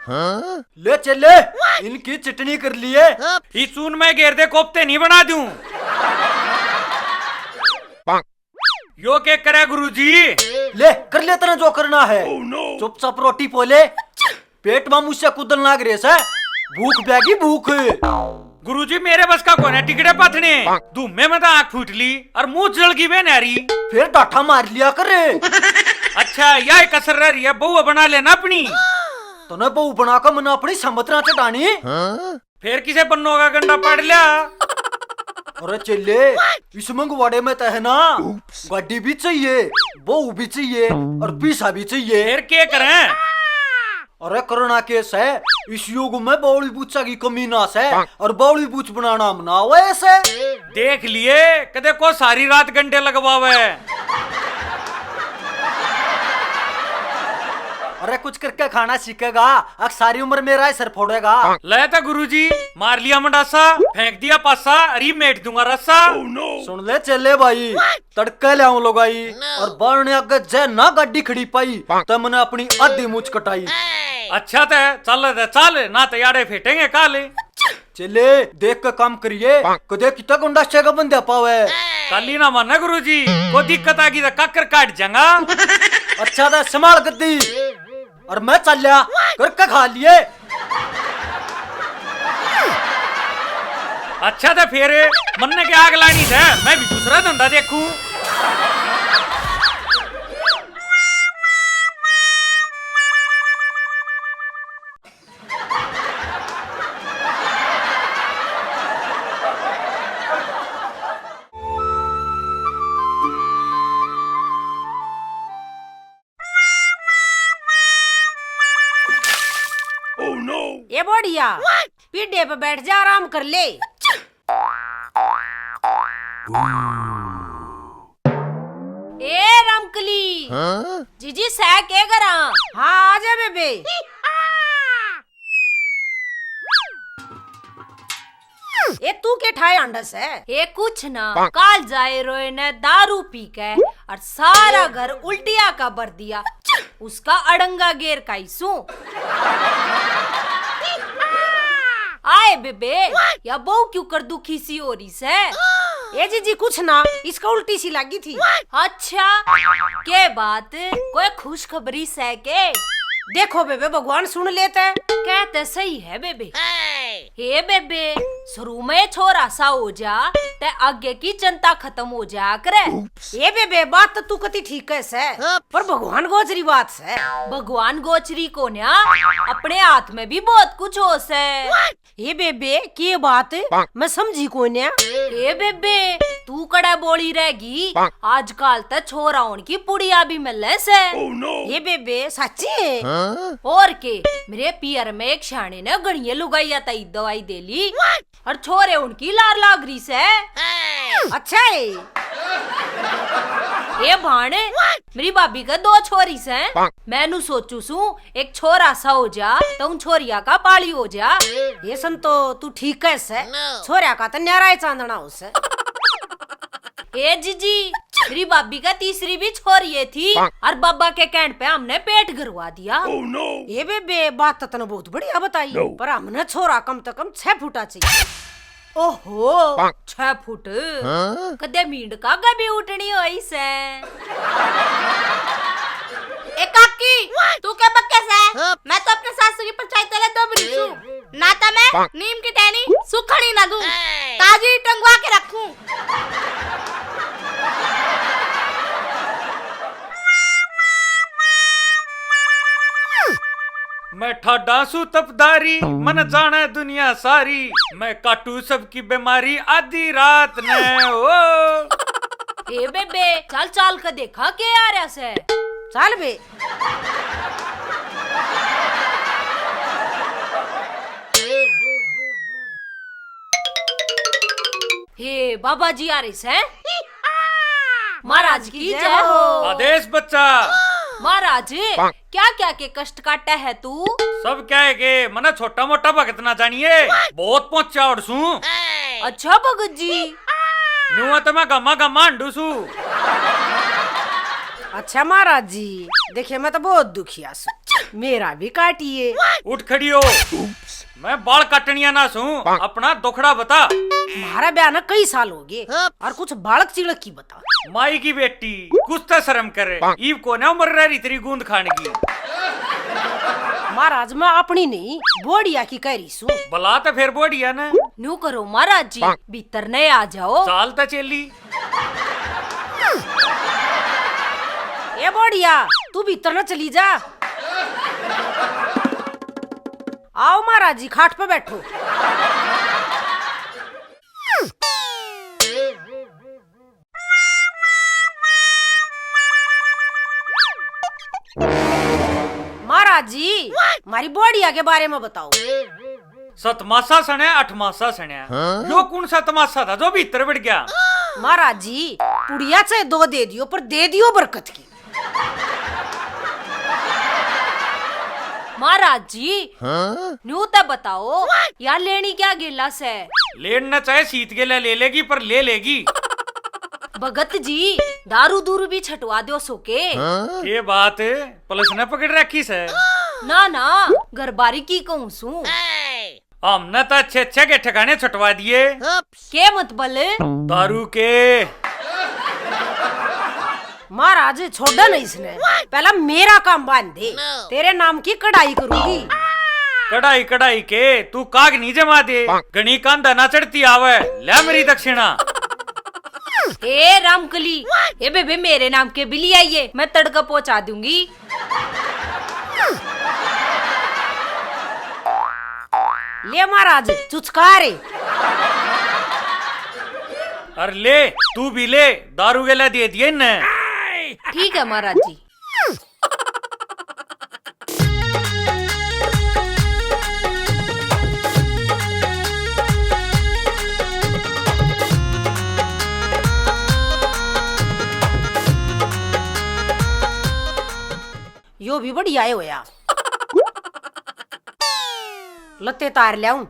ले चले इनकी चटनी कर लिए। इसून में घेर दे कोफ्ते नहीं बना दूं। यो के करे गुरुजी? ले कर ले तना जो करना है। चुपचाप रोटी पोले पेट में मुझसे कुदल नाग रेस है। भूख बैगी भूख। गुरुजी मेरे बस का कौन है टिकड़े पथने। धूमे में तो आँख फूट ली और मुंह जल गई बे नारी। फिर डाठा मार लिया करे। अच्छा यह कसर रही है बहू बना लेना अपनी। तो न बहू बनाकर मैंने अपनी समतरा चटानी। फिर किसे बन्नो का गंडा पड़ लिया। अरे चले इस मंगवाड़े में तो है ना गाड़ी भी चाहिए, बहू भी चाहिए और पीसा भी चाहिए। फिर क्या करें? अरे कोरोना केस है इस युग में बौली बूचा की कमी नास है और बौली बूच बनाना मनाओ ऐसे। देख लिए कदे को सारी रात घंटे लगवावे। अरे कुछ करके खाना सीखेगा अब सारी उम्र मेरा ही सर फोड़ेगा। ले था गुरुजी मार लिया मंडासा फेंक दिया पासा अरे मेट दूंगा रस्सा। सुन ले चले भाई तड़के ले आऊं लगाई और बारने आगे जय ना गाड़ी खड़ी पाई तो मैंने अपनी आधी मूछ कटाई। अच्छा ते चल ना तैयारे फेटेंगे काले। चले देख के काम करिए कदे कितना गुंडा शेगा बंदे पावे। काली ना मानना गुरुजी को दिक्कत आगी तो काकर काट जाऊंगा। अच्छा था संभाल गद्दी और मैं चल लिया करके खा लिए। अच्छा था फिर मन्ने के आग लानी था मैं भी दूसरा धंधा देखूं। ये बढ़िया पीढ़े पे बैठ जा आराम कर ले। ए रामकली जीजी सह के करा। हाँ आजा बेबे। ये तू के ठाए अंडस है? ये कुछ ना काल जाए रोए ने दारू पी के और सारा घर उल्टिया का भर दिया। उसका अड़ंगा गेर का सू आए बेबे या बहू क्यों कर दुखी सी हो रही से? ये जीजी कुछ ना इसका उल्टी सी लगी थी। अच्छा के बात कोई खुशखबरी से के? देखो बेबे भगवान सुन लेते कहते सही है बेबे। हे बेबे शुरू में छोरा सा हो जा ते आगे की चिंता खत्म हो जा करे। ये बेबे बात तो तू कती ठीक है से पर भगवान गोचरी बात से। भगवान गोचरी को ना अपने हाथ में भी बहुत कुछ हो से। ये बेबे की बात मैं समझी को ना। ये बेबे तू कड़ा बोली रहेगी आजकल तो छोरा की पुड़िया भी मिले से। ये बेबे सच्ची है? और के मेरे पियर में एक शाने ने गणिये लुगाई तई दवाई दे ली और छोरे उनकी लार लाग रही से। अच्छा है ये भाने मेरी भाभी का दो छोरी से मैनू सोचू सू एक छोरा सा हो जा तो उन छोरिया का पाली हो जा। ये सन तो तू ठीक है से छोरिया का तो न्यारा चांदना उसे। ए जीजी मेरी भाभी का तीसरी भी छोरी थी और बाबा के कहने पे हमने पेट गरवा दिया। ये बेबे बात तो बहुत बढ़िया बताई पर हमने छोरा कम से कम 6 फुटा चाहिए। ओहो 6 फुट कदे मींड का गबी उठनी होई से। ए काकी तू क्या बक्के से? मैं तो अपने सासू की पंचायत ले दो बरिसू ना तो मैं नीम की टहनी सुखड़ी ना दूं ताजी टंगवा के रखूं। मैं ठाडा सू तपदारी मन जाने दुनिया सारी मैं काटू सबकी बीमारी आधी रात ने ओ। ए बेबे चल चल के देखा के आ रहा से। चल बे हे बाबा जी आ रही से। महाराज की जय हो। आदेश बच्चा। महाराज क्या क्या के कष्ट काटा है तू? सब क्या है के मने छोटा मोटा भगत ना जानिए बहुत पहुंचा और सू। अच्छा भगत जी नुआ तो मैं गमा गमा अंडू सू। अच्छा महाराज जी देखिए मैं तो बहुत दुखिया सू। मेरा भी काटिए। उठ खड़ी हो। मैं बाल काटनिया ना सू, अपना दुखड़ा बता। हमारा ब्याह ना कई साल हो गए और कुछ बालक चिड़क की बता। माई की बेटी कुछ तो शर्म करे, ईब को ना उम्र रही तेरी गूंद खाने की। महाराज मैं अपनी नहीं बोड़िया की कह रही सू। बला तो फिर बोड़िया ना। न्यू करो महाराज जी, भीतर नए आ जाओ। चाल तो चेली। ए बोड़िया तू भीतर न चली जा। आओ महाराज जी खाट पे बैठो। महाराज जी हमारी बोड़िया के बारे में बताओ। सतमासा सने अठमासा सने, यो कौन सा तमाशा था जो भीतर बढ़ गया? महाराज जी पुड़िया चाहे दो दे दियो पर दे दियो बरकत की। महाराज जी न्यू तो बताओ यार लेनी क्या गिलास है? लेना चाहे सीत के ले लेगी पर ले लेगी। भगत जी दारू दूरू भी छटवा दो सोके। ये बात पुलिस ने पकड़ रखी से। ना ना घरबारी की कहूँ सू। हमने तो अच्छे अच्छे के ठिकाने छटवा दिए। के मत बल दारू के। महाराज छोड़ा नहीं इसने, पहला मेरा काम बांध दे, तेरे नाम की कढ़ाई करूंगी। कढ़ाई कढ़ाई के तू काग नहीं जमा दे, गणी कांदा ना चढ़ती आवे। ले मेरी दक्षिणा। ए रामकली ए बेबे मेरे नाम के बिल्ली आइए, मैं तड़का पहुंचा दूंगी। ले महाराज चुचकारे। अरे ले तू भी ले, दारू के ले दे दिए न। ठीक है महाराज जी। यो भी बढ़िया है होया। लत्ते तार लाऊं।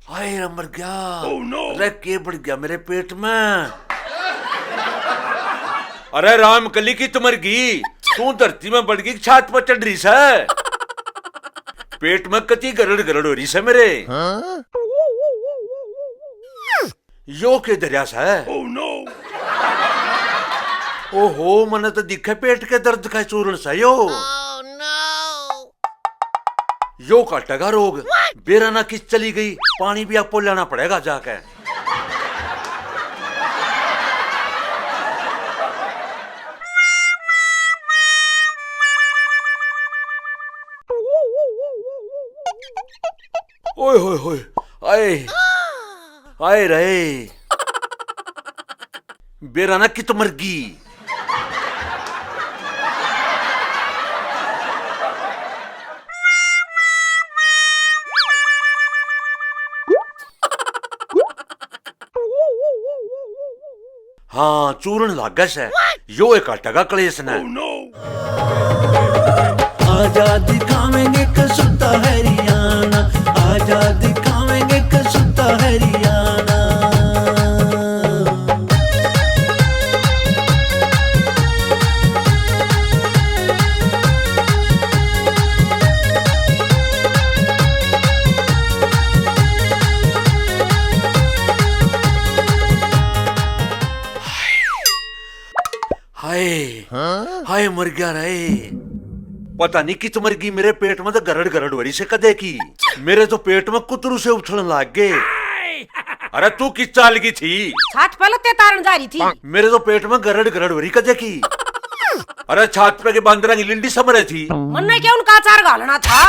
हाय मर गया। अरे के बढ़ गया मेरे पेट में। अरे राम कली की तुमर गी, तू धरती में बढ़ गई छात पर चढ़ रही है। पेट में कति गरड़ गरड़ हो रही है मेरे। यो के दरिया है। ओहो मने तो दिखे पेट के दर्द का चूर्ण सा यो काटेगा रोग। बेराना किस चली गई, पानी भी आपको लेना पड़ेगा जाके। ओए होए होए आए आए रहे। बेराना की तो मर गई। हाँ चूर्ण लागस है। यो एक काटेगा कलेश ने। आजाद दिखावेंगे कसुता हरियाणा, आजाद दिखावेंगे कसुता हरियाणा। हाय हाय मर गया रहे। पता नहीं कित मर गई। मेरे पेट में तो गरड़ गरड़ वरी से कदे की। मेरे तो पेट में कुतरू से उछलने लाग गए। अरे तू किस चाल की थी? छात पर लत्ते तारन जा रही थी। मेरे तो पेट में गरड़ गरड़ वरी कदे की। अरे छात पे के बांदरा की लिंडी समरे थी। मन ने क्या उनका अचार गालना था।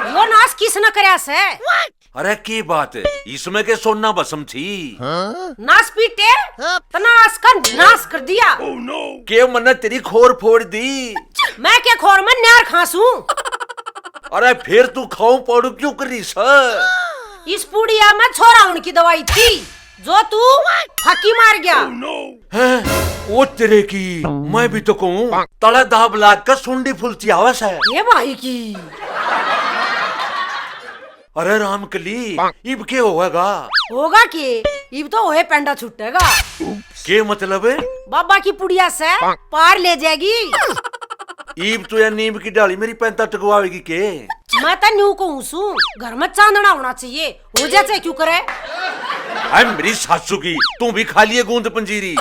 यो नाश किस न करया से। अरे की बात है, इसमें के सोना बसम थी। नाश पीटे तनाश का नाश कर दिया। के मन तेरी खोर फोड़ दी। मैं क्या खोर में न्यार खांसू। अरे फिर तू खाऊं पौड़ू क्यों करी सर? इस पुड़िया में छोरा उनकी दवाई थी जो तू फकी मार गया। है वो तेरे की। मैं भी तो कहूँ तला दाब लाग कर सुंडी फुलती आवाज है। ये भाई की। अरे राम कली इब के होगा? होगा कि इब तो ओहे पेंडा छुटेगा। के मतलब है? बाबा की पुड़िया से पार ले जाएगी। ईब तो या नीम की डाली मेरी पैंता टकवाएगी के? मैं तो न्यू कहूँ सू, घर में चांदना होना चाहिए, हो जाए क्यों करे। हाय मेरी सासू की, तू भी खा लिए गूंद पंजीरी।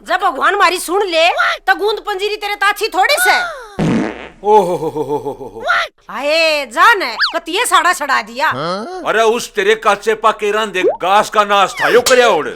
जब भगवान मारी सुन ले तो गूंद पंजीरी तेरे ताछी थोड़ी से। ओहो आए जान है कतिये साड़ा छड़ा दिया। अरे उस तेरे काचे पाके रंधे घास का नाश था यो करया ओड़।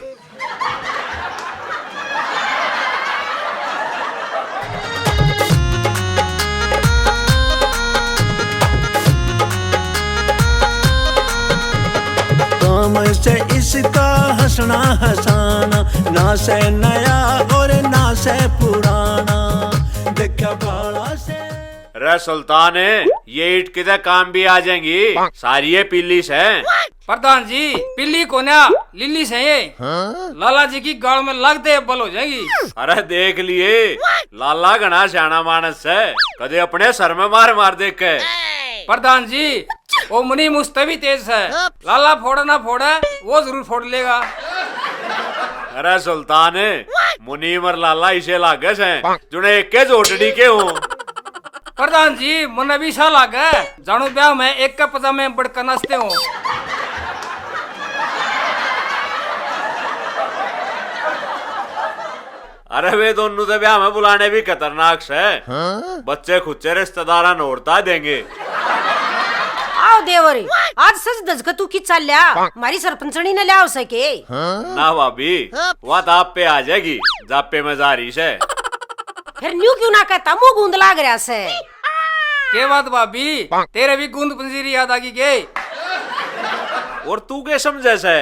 काम से इसका हंसना हंसाना, ना से नया और ना से पुराना, देखा बाड़ा से। रे सुल्तान है, ये ईट किधर काम भी आ जाएंगी, सारी ये पिल्ली से। प्रधान जी पिल्ली को ना लिल्ली से ये लाला जी की गाड़ में लग दे बल हो जाएगी। अरे देख लिए लाला घना सियाना मानस है, कदे अपने सर में मार मार देख के। प्रधान जी वो मुनी मुझसे भी तेज है, लाला फोड़े ना फोड़े वो जरूर फोड़ लेगा। अरे सुल्तान है, मुनीम और लाला इसे लागस हैं, जुने एक के जोटड़ी के हूँ। प्रधान जी मन भी सा लागे, जानू ब्याह में एक का पजामे में बढ़कर नाचते हो। अरे वे दोनों तो ब्याह में बुलाने भी खतरनाक से, बच्चे खुच्चे रिश्तेदारा नोड़ता देंगे। आओ देवरी, आज सच दजक तू की चल लिया, मारी सरपंचनी न लिया सके। ना भाभी, वह तो आप पे आ जाएगी, जापे में जारी से। फिर न्यू क्यों ना कहता, मुंह गूंद लाग रहा से। के बात भाभी, तेरे भी गूंद पंजीरी याद आ गई के? और तू के समझे से,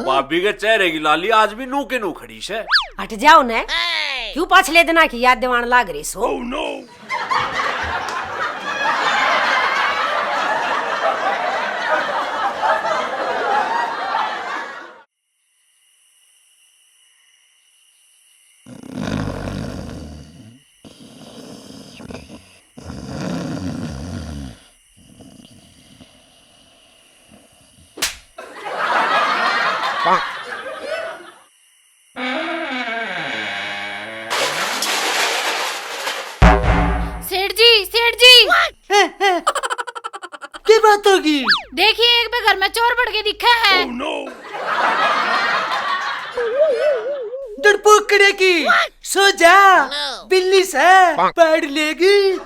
भाभी के चेहरे की लाली आज भी नू के नू खड़ी से। हट जाओ ने, क्यों पाछले दिना की याद दिवान लाग रही सो। सेठ जी क्या बात होगी? देखिए एक पे घर में चोर बढ़ के दिखा है। डरपोक करेगी, सो जा, बिल्ली से पकड़ लेगी।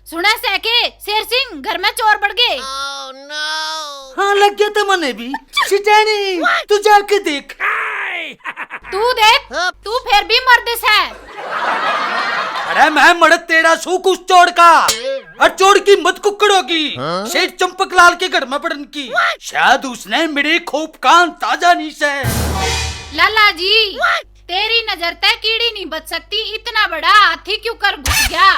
सुना सके शेर सिंह घर में चोर बढ़ गए। हाँ लग गया था मने भी। शिटानी तू जाके देख। तू देख, तू फिर भी मर्द है। अरे मैं मर्द तेरा सू कुछ चोर का, और चोर की मत कुकड़ होगी। शेठ चंपक लाल के घर में पड़न की, शायद उसने मेरे खोप कान ताजा नी से। लाला जी तेरी नजर तक कीड़ी नहीं बच सकती, इतना बड़ा हाथी क्यों कर घुस गया।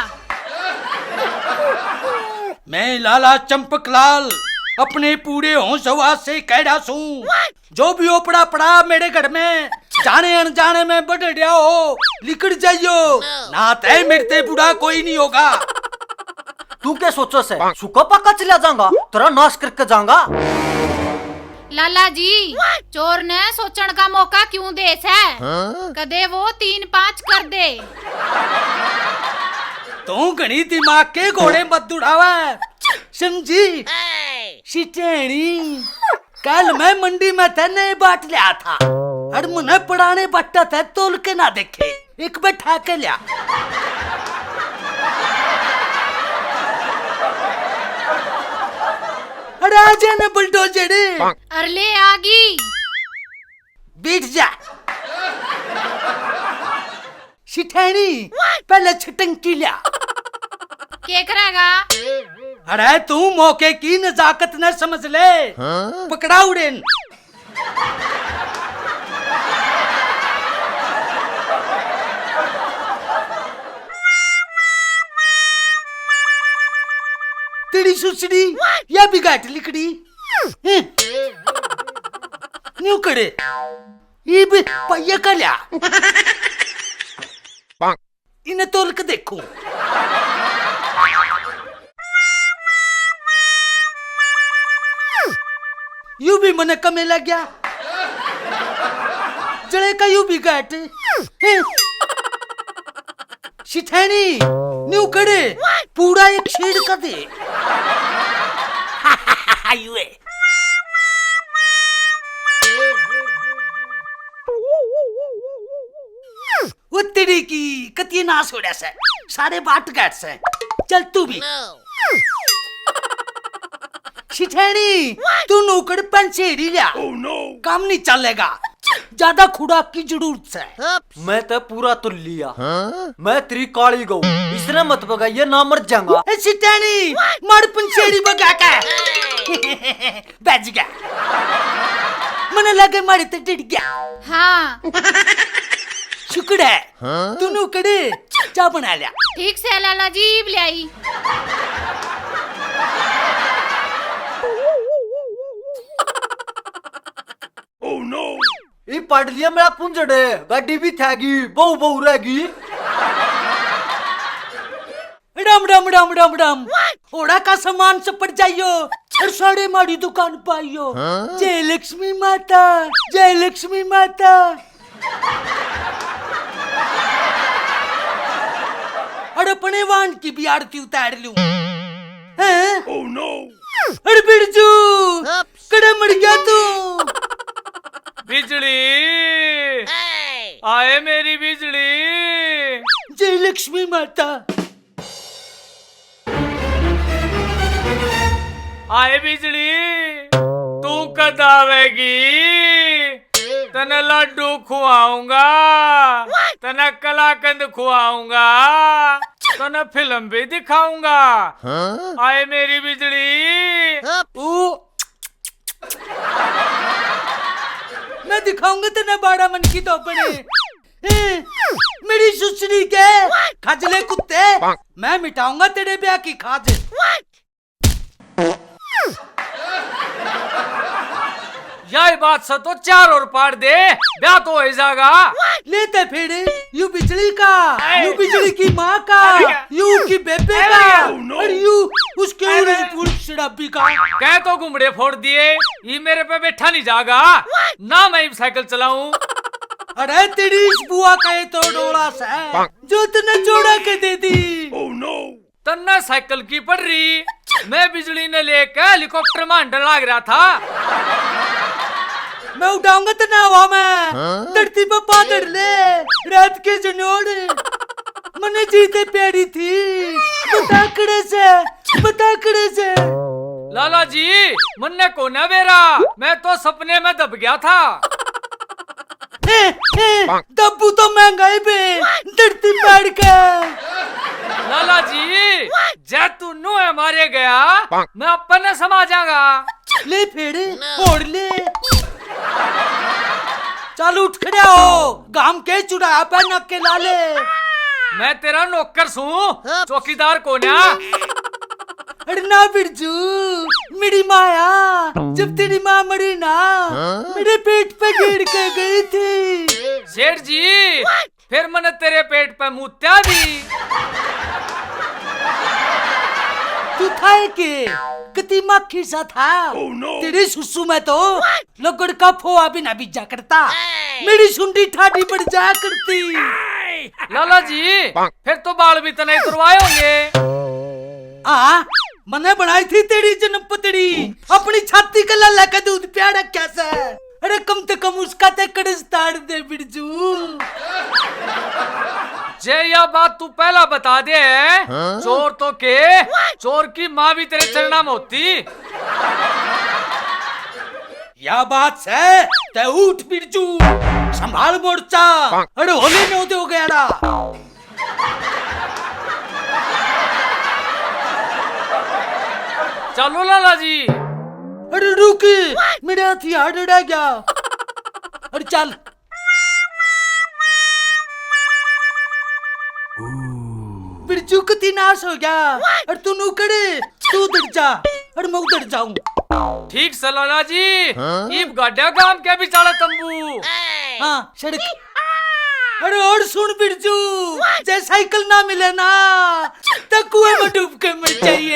मैं लाला चंपक लाल अपने पूरे होश हवास से कह रहा हूँ, जो भी ओपड़ा पड़ा मेरे घर में जाने अनजाने में बढ़ गया हो, लिकड़ जाइयो, ना तय मेरे बुढ़ा कोई नहीं होगा। तू क्या सोचो से, सुखा पक्का चला जाऊंगा, तेरा नाश करके जाऊंगा। लाला जी चोर ने सोचण का मौका क्यों दे है, कदे वो 3-5 कर दे। तू घनी दिमाग के घोड़े मत उड़ावा, समझी? शिटेणी कल मैं मंडी में तेने बाट लिया था, और मुन्हे पड़ाने बट्टा था, तोल के ना देखे, एक बैठा के लिया। अरे आ जाना बुलडोजर, अरले आगी बैठ जा। शिटेणी पहले छटंकी लिया। क्या करेगा? अरे तू मौके की नजाकत न समझ ले, पकड़ा उड़ेन। तेरी सुसड़ी या बिगाट लिकड़ी न्यू करे, ये भी पहिया का लिया। इन्हें तोल के देखूं। यू भी मने कमे लग गया जड़े का यू भी गट शिठैनी न्यू करे पूरा एक शेड का दे यूए वो तेरी की कती नाश हो रहा से सारे बाट गट से चल तू भी शिठैनी तू नौकर पंचेरी लिया काम नहीं चलेगा ज्यादा खुराक की जरूरत है मैं तो पूरा तुल लिया मैं तेरी काली गऊ इसने मत बगाइए ना मर जाऊंगा शिठैनी मार पंचेरी बगा के बच गया मने लगे मारे तो डट गया हाँ शुक्र है तू नौकर चाय बना लिया ठीक से लाला जी ले आई ये पढ़ लिया मेरा पुंजड़े गाड़ी भी थेगी बहु बहु रहेगी राम राम राम राम राम ओड़ा का सामान सब पड़ जाइयो और साढ़े मारी दुकान पाइयो जय लक्ष्मी माता जय लक्ष्मी माता और अपने वाहन की भी आरती उतार लूं अरे बिरजू कड़ा मर गया तू बिजली आए मेरी बिजली जय लक्ष्मी माता आए बिजली तू कद आवेगी तने लड्डू खुआऊंगा तने कलाकंद खुआऊंगा तने फिल्म भी दिखाऊंगा आए मेरी बिजली मैं दिखाऊंगा तेने 12 मन की तो अपने मेरी सुसरी के खजले कुत्ते मैं मिटाऊंगा तेरे ब्याह की खाज यही बात से तो 4 और पार दे ब्याह तो हो जाएगा लेते फिर यू बिजली का यू बिजली की माँ का यू की बेबे का और यू उसके शराबी का कह तो घुमड़े फोड़ दिए ये मेरे पे बैठा नहीं जाएगा ना मैं साइकिल चलाऊं अरे तेरी इस बुआ का ये तो डोला सा जो तूने जोड़ा के दे दी तन्ना साइकिल की पड़ रही मैं बिजली ने लेकर हेलीकॉप्टर में अंडर लाग रहा था मैं उठाऊंगा तो ना हवा में धरती पर पादर ले रात के जनोड़ मने जीते प्यारी थी बता कड़े से लाला जी मन्ने को न बेरा मैं तो सपने में दब गया था दब्बू तो महंगाई पे धरती पैर के लाला जी जैतून है मारे गया मैं अपने समा जाऊंगा ले फिर फोड़ ले चल उठ खड़े हो गाम के चुड़ा पे नक के लाले मैं तेरा नौकर सू चौकीदार को ना अरे ना बिरजू मेरी माया जब तेरी माँ मरी ना मेरे पेट पे गिर के गई थी सेठ जी फिर मैंने तेरे पेट पे मुत्या दी तू खाए के कती मक्खी सा था तेरी सुसु में तो लगड़ का फोआ भी ना बीजा करता मेरी सुंडी ठाडी पड़ जा करती लाला जी फिर तो बाल भी तने तुरवाए होंगे मने बनाई थी तेरी जन्म पतड़ी अपनी छाती का लल्ला का दूध प्यारा कैसा अरे कम से कम उसका ते कड़स ताड़ दे बिरजू जे यह बात तू पहला बता दे चोर तो के चोर की माँ भी तेरे चरणा में होती या बात है ते उठ बिरजू संभाल मोर्चा अरे होली में होते हो गया ना चलो लाला जी अरे रुक मेरा हथियार डरा गया अरे चल बिरजू कती नाश हो गया और तू नू करे तू उधर जा और मैं उधर जाऊं ठीक से लाला जी इब गाड्या गांव के भी चाला तंबू हाँ सड़क अरे और सुन बिरजू जय साइकिल ना मिले ना तो कुएं में डूब के मर जाइए